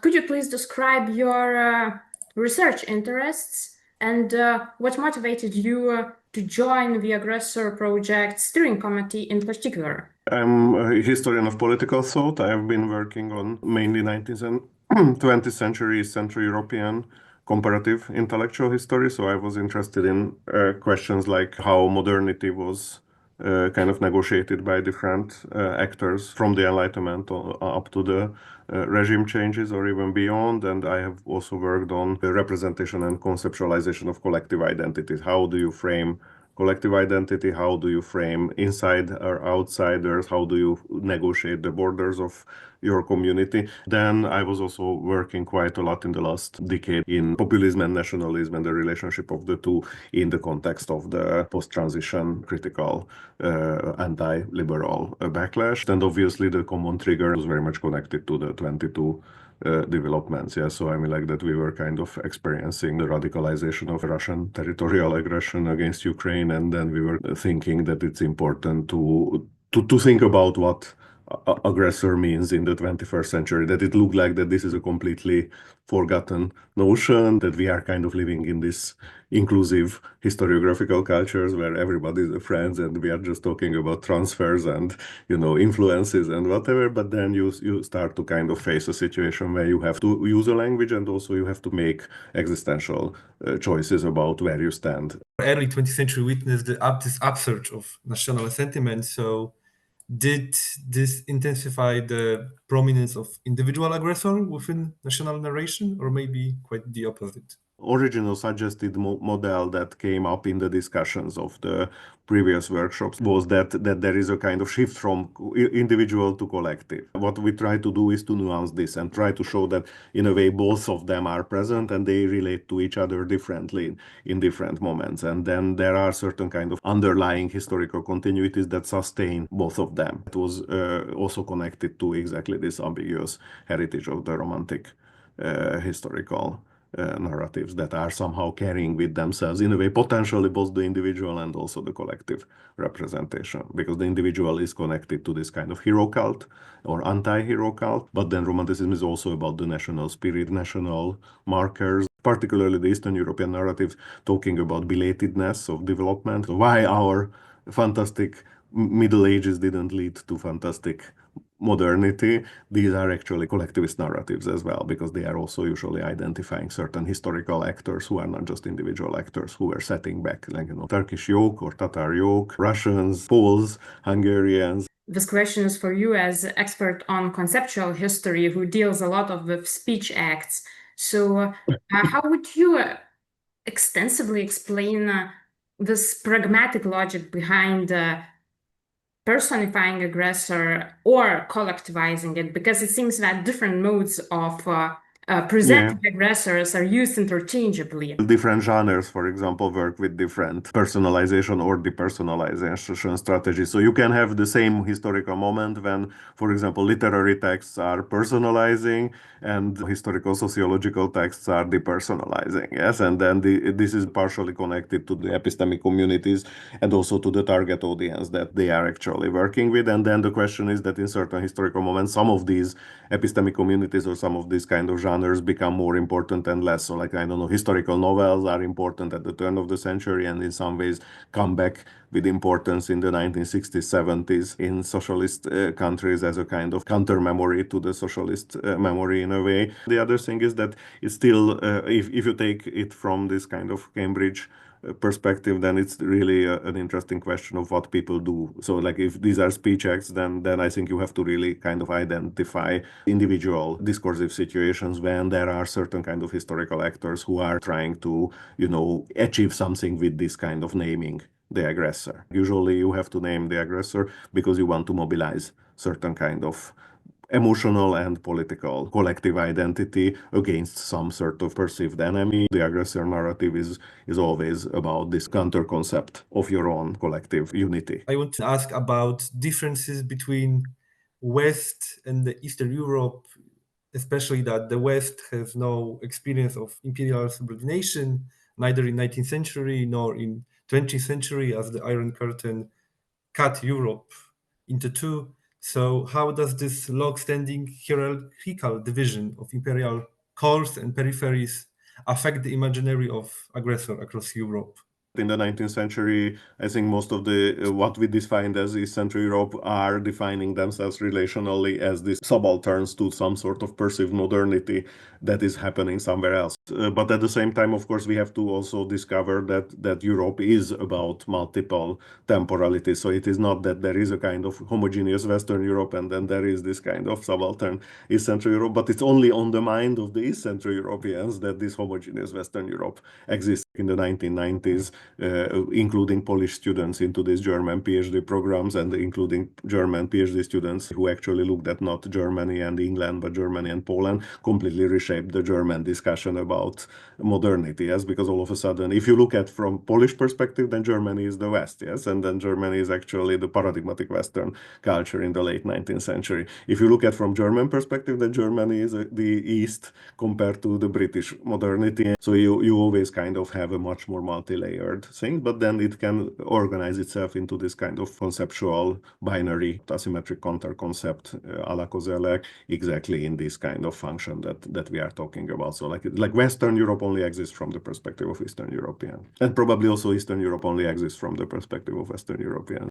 Could you please describe your research interests and what motivated you to join the Aggressor project steering committee in particular? I'm a historian of political thought. I have been working on mainly 19th and 20th century Central European comparative intellectual history. So I was interested in questions like how modernity was kind of negotiated by different actors from the Enlightenment up to the regime changes or even beyond. And I have also worked on the representation and conceptualization of collective identities. How do you frame collective identity? How do you frame inside or outsiders? How do you negotiate the borders of your community? Then I was also working quite a lot in the last decade in populism and nationalism and the relationship of the two in the context of the post-transition critical anti-liberal backlash. And obviously the common trigger was very much connected to the 22 developments. Yeah, so I mean, like that we were kind of experiencing the radicalization of Russian territorial aggression against Ukraine, and then we were thinking that it's important to think about what aggressor means in the 21st century, that it looked like that this is a completely forgotten notion, that we are kind of living in this inclusive historiographical cultures where everybody is friends and we are just talking about transfers and, you know, influences and whatever. But then you start to kind of face a situation where you have to use a language and also you have to make existential choices about where you stand. Early 20th century witnessed this upsurge of national sentiment. So did this intensify the prominence of individual aggressor within national narration, or maybe quite the opposite? Original suggested model that came up in the discussions of the previous workshops was that there is a kind of shift from individual to collective. What we try to do is to nuance this and try to show that in a way both of them are present and they relate to each other differently in different moments. And then there are certain kind of underlying historical continuities that sustain both of them. It was also connected to exactly this ambiguous heritage of the Romantic historical narratives that are somehow carrying with themselves, in a way, potentially both the individual and also the collective representation, because the individual is connected to this kind of hero cult or anti-hero cult, but then Romanticism is also about the national spirit, national markers, particularly the Eastern European narrative talking about belatedness of development, why our fantastic Middle Ages didn't lead to fantastic modernity. These are actually collectivist narratives as well, because they are also usually identifying certain historical actors who are not just individual actors who were setting back, like, you know, Turkish yoke or Tatar yoke, Russians, Poles, Hungarians. This question is for you as expert on conceptual history who deals a lot with speech acts. So how would you extensively explain this pragmatic logic behind personifying aggressor or collectivizing it, because it seems that different modes of presenting aggressors are used interchangeably. Different genres, for example, work with different personalization or depersonalization strategies. So you can have the same historical moment when, for example, literary texts are personalizing and historical sociological texts are depersonalizing. Yes, and then this is partially connected to the epistemic communities and also to the target audience that they are actually working with. And then the question is that in certain historical moments, some of these epistemic communities or some of these kind of genres become more important and less. So, like, I don't know, historical novels are important at the turn of the century and in some ways come back with importance in the 1960s, 70s in socialist countries as a kind of counter-memory to the socialist memory in a way. The other thing is that it's still, if you take it from this kind of Cambridge perspective, then it's really an interesting question of what people do. So, like, if these are speech acts, then I think you have to really kind of identify individual discursive situations when there are certain kind of historical actors who are trying to, you know, achieve something with this kind of naming the aggressor. Usually you have to name the aggressor because you want to mobilize certain kind of emotional and political collective identity against some sort of perceived enemy. The aggressor narrative is always about this counter concept of your own collective unity. I want to ask about differences between West and the Eastern Europe, especially that the West has no experience of imperial subordination, neither in 19th century nor in 20th century, as the Iron Curtain cut Europe into two. So how does this long-standing hierarchical division of imperial cores and peripheries affect the imaginary of aggressor across Europe? In the 19th century, I think most of the what we defined as East Central Europe are defining themselves relationally as these subalterns to some sort of perceived modernity that is happening somewhere else. But at the same time, of course, we have to also discover that Europe is about multiple temporalities. So it is not that there is a kind of homogeneous Western Europe and then there is this kind of subaltern East Central Europe, but it's only on the mind of the East Central Europeans that this homogeneous Western Europe exists. In the 1990s, including Polish students into these German PhD programs and including German PhD students who actually looked at not Germany and England, but Germany and Poland, completely reshaped the German discussion about modernity, yes, because all of a sudden, if you look at from Polish perspective, then Germany is the West, yes, and then Germany is actually the paradigmatic Western culture in the late 19th century. If you look at from German perspective, then Germany is the East compared to the British modernity. So you always kind of have a much more multi-layered thing, but then it can organize itself into this kind of conceptual binary asymmetric counter concept a la Kozelek, exactly in this kind of function that we are talking about. So like Western Europe only exists from the perspective of Eastern European, and probably also Eastern Europe only exists from the perspective of Western European.